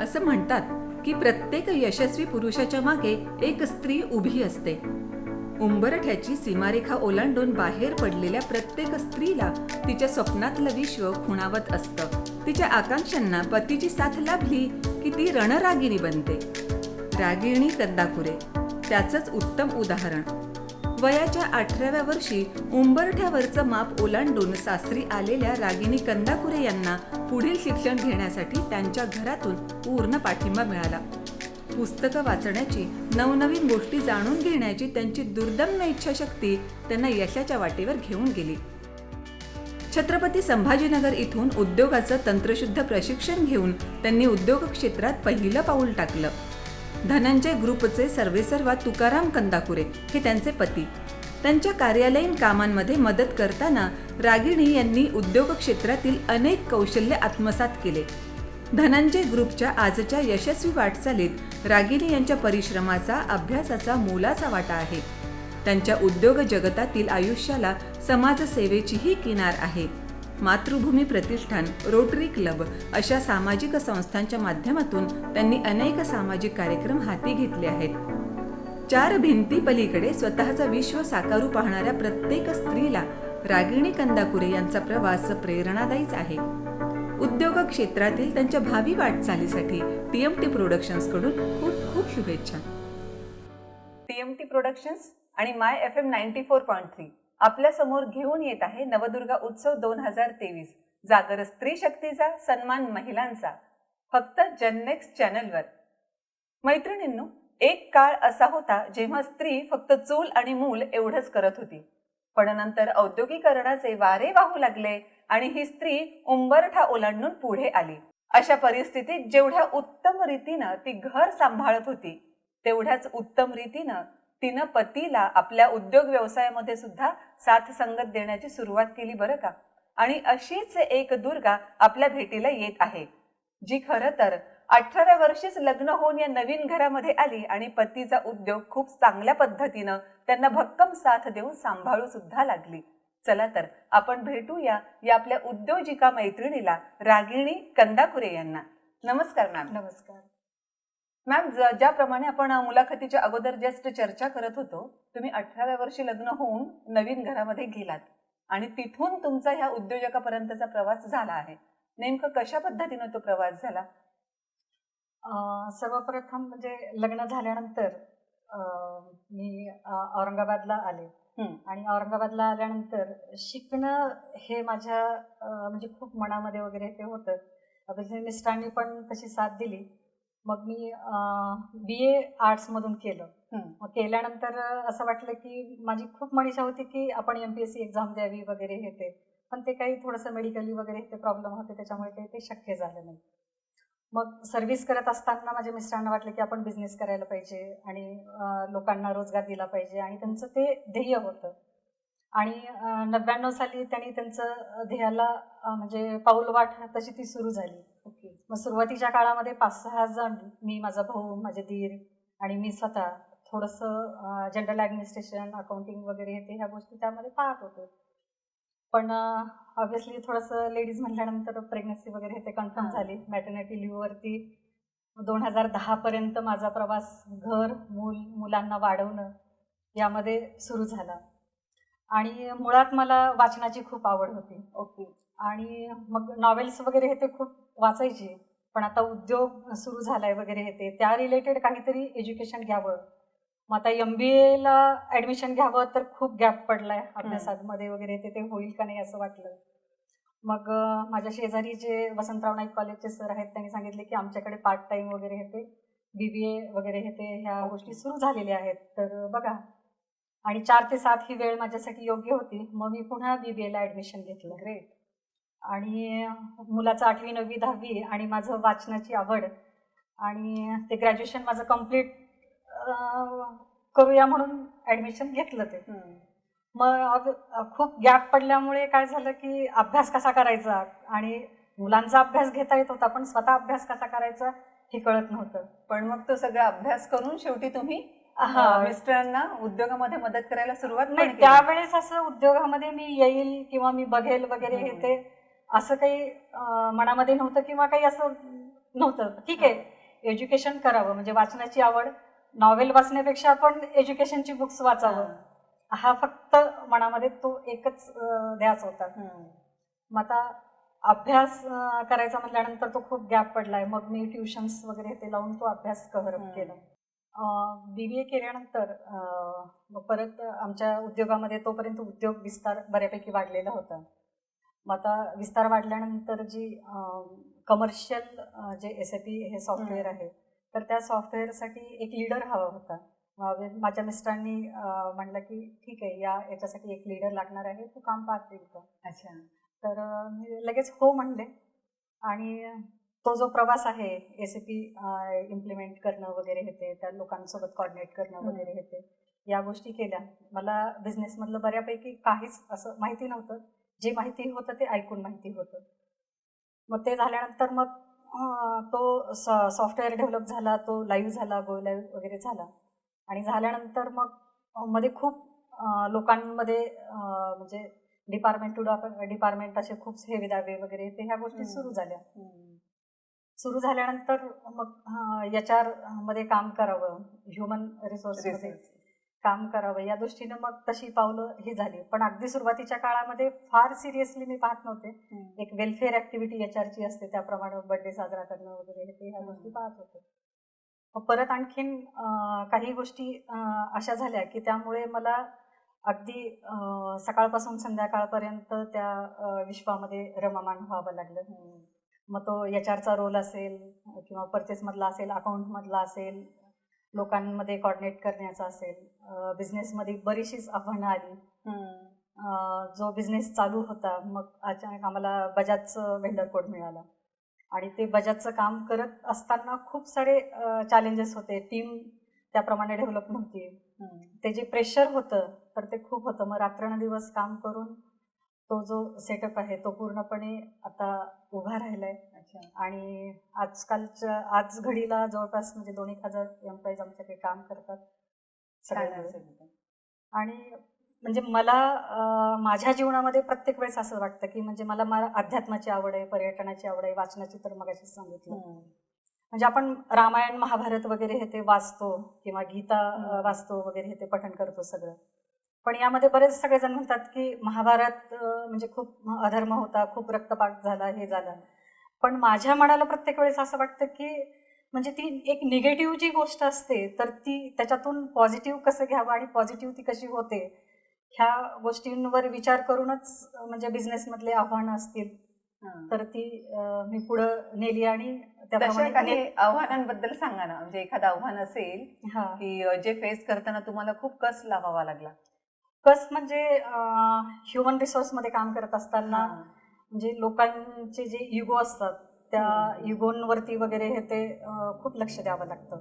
असं म्हणतात की प्रत्येक यशस्वी पुरुषाच्या मागे एक स्त्री उभी असते. उंबरठ्याची सीमारेखा ओलांडून बाहेर पडलेल्या प्रत्येक स्त्रीला तिच्या स्वप्नातलं विश्व खुणावत असतं. तिच्या आकांक्षांना पतीची साथ लाभली की ती रणरागिणी बनते. रागिणी कंदाकुरे त्याचंच उत्तम उदाहरण. वयाच्या 18व्या वर्षी उंबरठ्यावरचं माप ओलांडून सासरी आलेल्या रागिणी कंदाकुरे यांना पुढील शिक्षण घेण्यासाठी त्यांच्या घरातून पूर्ण पाठिंबा मिळाला. पुस्तकं वाचण्याची, नवनवीन गोष्टी जाणून घेण्याची त्यांची दुर्दम्य इच्छाशक्ती त्यांना यशाच्या वाटेवर घेऊन गेली. छत्रपती संभाजीनगर इथून उद्योगाचं तंत्रशुद्ध प्रशिक्षण घेऊन त्यांनी उद्योग क्षेत्रात पहिलं पाऊल टाकलं. धनंजय ग्रुपचे सर्वेसर्वा तुकाराम कंदाकुरे हे त्यांचे पती. त्यांच्या कार्यालयीन कामांमध्ये मदत करताना रागिणी यांनी उद्योग क्षेत्रातील अनेक कौशल्य आत्मसात केले. धनंजय ग्रुपच्या आजच्या यशस्वी वाटचालीत रागिणी यांच्या परिश्रमाचा, अभ्यासाचा मोलाचा वाटा आहे. त्यांच्या उद्योग जगतातील आयुष्याला समाजसेवेचीही किनार आहे. मातृभूमी प्रतिष्ठान, रोटरी क्लब अशा सामाजिक संस्थांच्या माध्यमातून त्यांनी अनेक सामाजिक कार्यक्रम हाती घेतले आहेत. 4 भिंती पलीकडे स्वतःचा विश्व साकारू पाहणाऱ्या प्रत्येक स्त्रीला रागिणी कंदाकुरे यांचा प्रवास प्रेरणादायीच आहे. उद्योग क्षेत्रातील त्यांच्या भावी वाटचालीसाठी TMT प्रोडक्शन्स कडून खूप खूप शुभेच्छा. TMT प्रोडक्शन्स आणि माय FM 94.3 आपल्या समोर घेऊन येत आहे नवदुर्गा उत्सव 2023. जागर स्त्री शक्तीचा, सन्मान महिलांचा, फक्त जननेक्स्ट चॅनलवर. मैत्रिणींनो, एक काळ असा होता जेव्हा स्त्री फक्त चूल आणि मूल एवढंच करत होती. पण नंतर औद्योगिकरणाचे वारे वाहू लागले आणि ही स्त्री उंबरठा ओलांडून पुढे आली. अशा परिस्थितीत जेवढ्या उत्तम रीतीनं ती घर सांभाळत होती, तेवढ्याच उत्तम रीतीनं तिनं पतीला आपल्या उद्योग व्यवसायामध्ये सुद्धा साथ संगत देण्याची सुरुवात केली बरं का. आणि अशीच एक दुर्गा आपल्या भेटीला येत आहे, जी खरं तर 18व्या वर्षीच लग्न होऊन या नवीन घरामध्ये आली आणि पतीचा उद्योग खूप चांगल्या पद्धतीनं त्यांना भक्कम साथ देऊन सांभाळू सुद्धा लागली. चला तर आपण भेटूया या आपल्या उद्योजिका मैत्रिणीला रागिणी कंदाकुरे यांना. नमस्कार मॅम. नमस्कार मॅम, ज्याप्रमाणे आपण मुलाखतीच्या अगोदर जस्ट चर्चा करत होतो, तुम्ही 18व्या वर्षी लग्न होऊन नवीन घरामध्ये गेलात आणि तिथून तुमचा ह्या उद्योजकापर्यंतचा प्रवास झाला आहे. नेमकं कशा पद्धतीनं तो प्रवास झाला? सर्वप्रथम म्हणजे लग्न झाल्यानंतर मी औरंगाबादला आले आणि औरंगाबादला आल्यानंतर शिकणं हे माझ्या म्हणजे खूप मनामध्ये वगैरे ते होतं. मिस्टरांनी पण तशी साथ दिली. मग मी BA आर्ट्समधून केलं. मग केल्यानंतर असं वाटलं की माझी खूप मनीषा होती की आपण MPSC एक्झाम द्यावी वगैरे हे ते, पण ते काही थोडंसं मेडिकली वगैरे ते प्रॉब्लेम होते, त्याच्यामुळे काही ते शक्य झालं नाही. मग सर्व्हिस करत असताना माझ्या मिस्टरांना वाटलं की आपण बिझनेस करायला पाहिजे आणि लोकांना रोजगार दिला पाहिजे, आणि त्यांचं ते ध्येय होतं. आणि 99 साली त्यांनी त्यांचं ध्येयाला म्हणजे पाऊलवाट तशी ती सुरू झाली. मग सुरुवातीच्या काळामध्ये 5-6 जण, मी, माझा भाऊ, माझे दीर आणि मी स्वतः थोडंसं जनरल ॲडमिनिस्ट्रेशन, अकाउंटिंग वगैरे हे ते ह्या गोष्टी त्यामध्ये पाहत होतो. पण ऑब्व्हियसली थोडंसं लेडीज म्हटल्यानंतर प्रेग्नन्सी वगैरे हे ते कन्फर्म झाली. मॅटर्निटी लिव्हवरती 2010पर्यंत माझा प्रवास घर, मुलांना वाढवणं यामध्ये सुरू झाला. आणि मुळात मला वाचनाची खूप आवड होती. आणि मग नॉवेल्स वगैरे हे ते खूप वाचायची. पण आता उद्योग सुरू झालाय वगैरे हे ते, त्या रिलेटेड काहीतरी एज्युकेशन घ्यावं. मग आता MBAला ॲडमिशन घ्यावं तर खूप गॅप पडलाय अभ्यासामध्ये वगैरे ते होईल का नाही असं वाटलं. मग माझ्या शेजारी जे वसंतराव नाईक कॉलेजचे सर आहेत, त्यांनी सांगितले की आमच्याकडे पार्ट टाईम वगैरे हे ते BBA वगैरे हे ते ह्या गोष्टी सुरू झालेल्या आहेत, तर बघा. आणि 4 ते 7 ही वेळ माझ्यासाठी योग्य होती. मग मी पुन्हा BBAला ॲडमिशन घेतलं. ग्रेट. आणि मुलाचं 8वी 9वी 10वी आणि माझं वाचनाची आवड, आणि ते ग्रॅज्युएशन माझं कम्प्लीट करूया म्हणून ॲडमिशन घेतलं ते. मग खूप गॅप पडल्यामुळे काय झालं की अभ्यास कसा करायचा, आणि मुलांचा अभ्यास घेता येत होता पण स्वतः अभ्यास कसा करायचा हे कळत नव्हतं. पण मग तो सगळा अभ्यास करून शेवटी तुम्ही मिस्टरांना उद्योगामध्ये मदत करायला सुरुवात नाही. त्यावेळेस असं उद्योगामध्ये मी येईल किंवा मी बघेल वगैरे हे ते असं काही मनामध्ये नव्हतं किंवा काही असं नव्हतं. ठीक आहे, एज्युकेशन करावं, म्हणजे वाचनाची आवड, नॉवेल वाचण्यापेक्षा आपण एज्युकेशनची बुक्स वाचावं, हा फक्त मनामध्ये तो एकच ध्यास होता. मग आता अभ्यास करायचा म्हटल्यानंतर तो खूप गॅप पडलाय. मग मी ट्युशन्स वगैरे ते लावून तो अभ्यास कव्हर अप केला. BBA केल्यानंतर मग परत आमच्या उद्योगामध्ये तोपर्यंत उद्योग विस्तार बऱ्यापैकी वाढलेला होता. मग आता विस्तार वाढल्यानंतर जी कमर्शियल जे SAP हे सॉफ्टवेअर आहे, तर त्या सॉफ्टवेअरसाठी एक लीडर हवा होता. माझ्या मिस्टरांनी म्हणलं की ठीक आहे, याच्यासाठी एक लीडर लागणार आहे, तू काम पाहतील का? अच्छा. तर मी लगेच हो म्हणले. आणि तो जो प्रवास आहे SAP इम्प्लिमेंट करणं वगैरे हे त्या लोकांसोबत कॉर्डिनेट करणं वगैरे हे या गोष्टी केल्या. मला बिझनेसमधलं बऱ्यापैकी काहीच असं माहिती नव्हतं. जे माहिती होतं ते ऐकून माहिती होतं. मग ते झाल्यानंतर मग तो सॉफ्टवेअर डेव्हलप झाला, तो लाईव्ह झाला, गो लाईव्ह वगैरे झाला. आणि झाल्यानंतर मग मध्ये खूप लोकांमध्ये म्हणजे डिपार्टमेंट टू डिपार्टमेंट असे खूप हेवे दावे वगैरे ते ह्या गोष्टी सुरू झाल्या. सुरू झाल्यानंतर मग HR मध्ये काम करावं, ह्युमन रिसोर्समध्ये काम करावं, या दृष्टीनं मग तशी पावलं ही झाली. पण अगदी सुरुवातीच्या काळामध्ये फार सिरियसली मी पाहत नव्हते. एक वेलफेअर ऍक्टिव्हिटी HRची असते, त्याप्रमाणे बर्थडे साजरा करणं वगैरे ते ह्या गोष्टी पाहत होते. मग परत आणखीन काही गोष्टी अशा झाल्या की त्यामुळे मला अगदी सकाळपासून संध्याकाळपर्यंत त्या विश्वामध्ये रममाण व्हावं लागलं. मग तो HRचा रोल असेल किंवा परचेसमधला असेल, अकाउंटमधला असेल, लोकांमध्ये कोऑर्डिनेट करण्याचा असेल, बिझनेसमध्ये बरीचशीच आव्हानं आली. जो बिझनेस चालू होता, मग अचानक आम्हाला बजाजचं व्हेंडर कोड मिळाला. आणि ते बजाजचं काम करत असताना खूप सारे चॅलेंजेस होते. टीम त्याप्रमाणे डेव्हलप नव्हती. ते जे प्रेशर होतं तर ते खूप होतं. मग रात्रंदिवस काम करून तो जो सेटअप आहे तो पूर्णपणे आता उभा राहिलाय. आणि आज घडीला जवळपास म्हणजे 2,000 एम्प्लॉईज आमच्याकडे काम करतात सगळ्यांचे. आणि म्हणजे मला माझ्या जीवनामध्ये प्रत्येक वेळेस असं वाटतं की म्हणजे मला अध्यात्माची आवड आहे, पर्यटनाची आवड आहे, वाचनाची तर मगाशीच सांगितलं. म्हणजे आपण रामायण महाभारत वगैरे हे ते वाचतो किंवा गीता वाचतो वगैरे हे ते पठण करतो सगळं. पण यामध्ये बरेच सगळेजण म्हणतात की महाभारत म्हणजे खूप अधर्म होता, खूप रक्तपात झाला, हे झालं. पण माझ्या मनाला प्रत्येक वेळेस असं वाटतं की म्हणजे ती एक निगेटिव्ह जी गोष्ट असते तर ती त्याच्यातून पॉझिटिव्ह कसं घ्यावं आणि पॉझिटिव्ह ती कशी होते, ह्या गोष्टींवर विचार करूनच म्हणजे बिझनेसमधले आव्हानं असतील तर ती मी पुढं नेली. आणि त्याप्रमाणे काही आव्हानांबद्दल सांगा ना, म्हणजे एखादं आव्हान असेल की जे फेस करताना तुम्हाला खूप कस लावावा लागला. कस म्हणजे ह्युमन रिसोर्समध्ये काम करत असताना म्हणजे लोकांचे जे इगो असतात त्या इगोंवरती वगैरे हे ते खूप लक्ष द्यावं लागतं.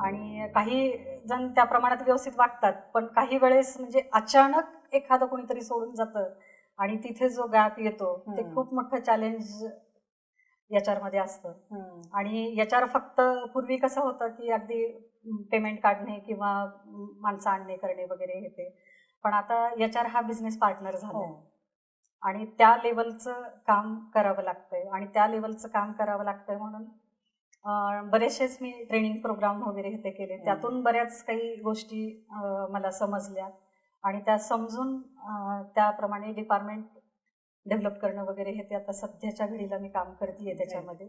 आणि काही जण त्या प्रमाणात व्यवस्थित वागतात, पण काही वेळेस म्हणजे अचानक एखादं कोणीतरी सोडून जातं आणि तिथे जो गॅप येतो ते खूप मोठं चॅलेंज HR मध्ये असतं. आणि HR फक्त पूर्वी कसं होतं की अगदी पेमेंट काढणे किंवा माणसं आणणे करणे वगैरे हे ते, पण आता HR हा बिझनेस पार्टनर झाला आणि त्या लेवलचं काम करावं लागतंय. आणि त्या लेवलचं काम करावं लागतंय म्हणून बरेचसेच मी ट्रेनिंग प्रोग्राम वगैरे हे ते केले. त्यातून बऱ्याच काही गोष्टी मला समजल्या आणि त्या समजून त्याप्रमाणे डिपार्टमेंट डेव्हलप करणं वगैरे हे ते आता सध्याच्या घडीला मी काम करते त्याच्यामध्ये.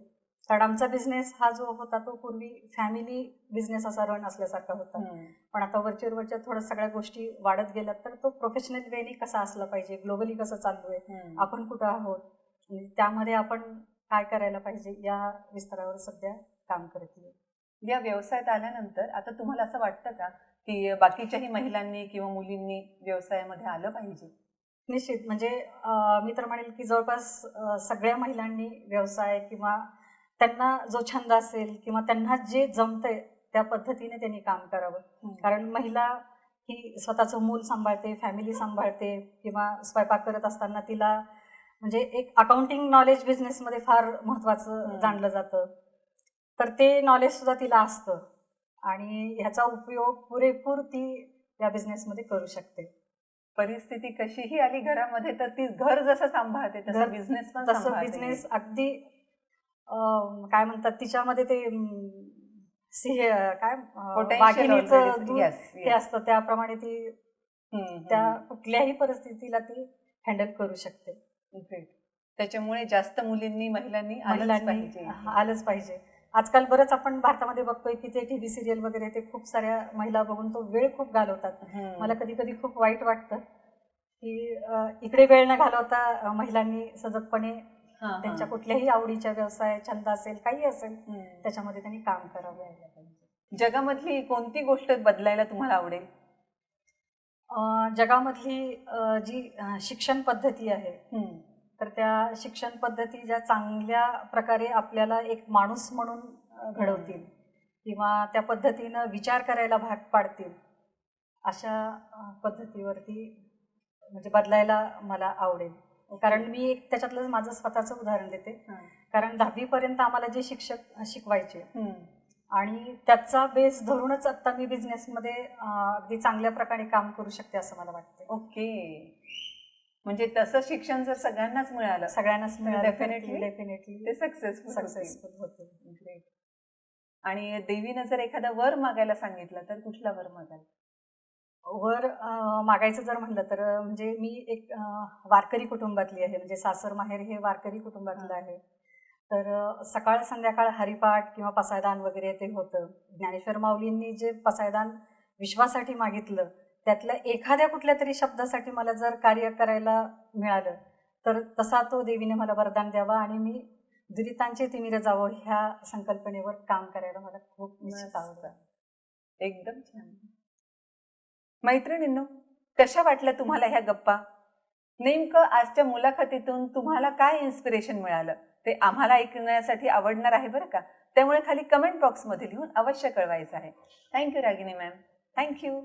कारण आमचा बिझनेस हा जो होता तो पूर्वी फॅमिली बिझनेस असा रन असल्यासारखा होता, पण आता वरच्या थोडं सगळ्या गोष्टी वाढत गेल्या तर तो प्रोफेशनल वेनी कसा असला पाहिजे, ग्लोबली कसं चालू आहे, आपण कुठं आहोत, त्यामध्ये आपण काय करायला पाहिजे, या विस्तारावर सध्या काम करते. या व्यवसायात आल्यानंतर आता तुम्हाला असं वाटतं का की बाकीच्याही महिलांनी किंवा मुलींनी व्यवसायामध्ये आलं पाहिजे? निश्चित. म्हणजे मी तर म्हणेल की जवळपास सगळ्या महिलांनी व्यवसाय किंवा त्यांना जो छंद असेल किंवा त्यांना जे जमतंय त्या पद्धतीने त्यांनी काम करावं. कारण महिला ही स्वतःचं मूल सांभाळते, फॅमिली सांभाळते किंवा स्वयंपाक करत असताना तिला म्हणजे एक अकाउंटिंग नॉलेज बिझनेसमध्ये फार महत्त्वाचं जाणलं जातं, तर ते नॉलेज सुद्धा तिला असतं आणि ह्याचा उपयोग पुरेपूर ती या बिझनेसमध्ये करू शकते. परिस्थिती कशीही आली घरामध्ये तर ती घर जसं सांभाळते तसं बिझनेस पण तसं बिझनेस अगदी काय म्हणतात तिच्यामध्ये ते काय Potential वाघिणीचं already- दूध yes, हे yes. असतं त्याप्रमाणे ती त्या कुठल्याही परिस्थितीला ती हँडल करू शकते. Great. त्याच्यामुळे जास्त महिलांनी आलंच पाहिजे. आलंच पाहिजे. आजकाल बरंच आपण भारतामध्ये बघतोय की ते टीव्ही सिरियल वगैरे ते खूप साऱ्या महिला बघून तो वेळ खूप घालवतात. मला कधी कधी खूप वाईट वाटतं की इकडे वेळ न घालवता महिलांनी सजगपणे त्यांच्या कुठल्याही आवडीच्या व्यवसाय छंद असेल काही असेल त्याच्यामध्ये त्यांनी काम करावं. जगामधली कोणती गोष्ट बदलायला तुम्हाला आवडेल? जगामधली जी शिक्षण पद्धती आहे तर त्या शिक्षण पद्धती ज्या चांगल्या प्रकारे आपल्याला एक माणूस म्हणून घडवतील किंवा त्या पद्धतीनं विचार करायला भाग पाडतील अशा पद्धतीवरती म्हणजे बदलायला मला आवडेल. कारण मी एक त्याच्यातलं माझं स्वतःचं उदाहरण देते. कारण 10वी पर्यंत आम्हाला जे शिक्षक शिकवायचे आणि त्याचा बेस धरूनच आता मी बिझनेसमध्ये अगदी चांगल्या प्रकारे काम करू शकते असं मला वाटतं. ओके. म्हणजे तसं शिक्षण जर सगळ्यांनाच मिळालं डेफिनेटली ते सक्सेसफुल होते. ग्रेट. आणि देवीनं जर एखादा वर मागायला सांगितलं तर कुठला वर मागाल? वर मागायचं जर म्हणलं तर म्हणजे मी एक वारकरी कुटुंबातली आहे. म्हणजे सासर माहेर हे वारकरी कुटुंबातलं आहे. तर सकाळ संध्याकाळ हरिपाठ किंवा पसायदान वगैरे ते होतं. ज्ञानेश्वर माऊलींनी जे पसायदान विश्वासाठी मागितलं त्यातल्या एखाद्या कुठल्या तरी शब्दासाठी मला जर कार्य करायला मिळालं तर तसा तो देवीने मला वरदान द्यावा आणि मी दुरितांचे तिमिर जावं ह्या संकल्पनेवर काम करायला मला खूप निश्चित आवडतं. एकदम छान. मैत्रिणींनो, कशा वाटल्या तुम्हाला ह्या गप्पा? नेमकं आजच्या मुलाखतीतून तुम्हाला काय इन्स्पिरेशन मिळालं ते आम्हाला ऐकण्यासाठी आवडणार आहे बरं का. त्यामुळे खाली कमेंट बॉक्समध्ये लिहून अवश्य कळवायचं आहे. Thank you Ragini ma'am. थँक्यू.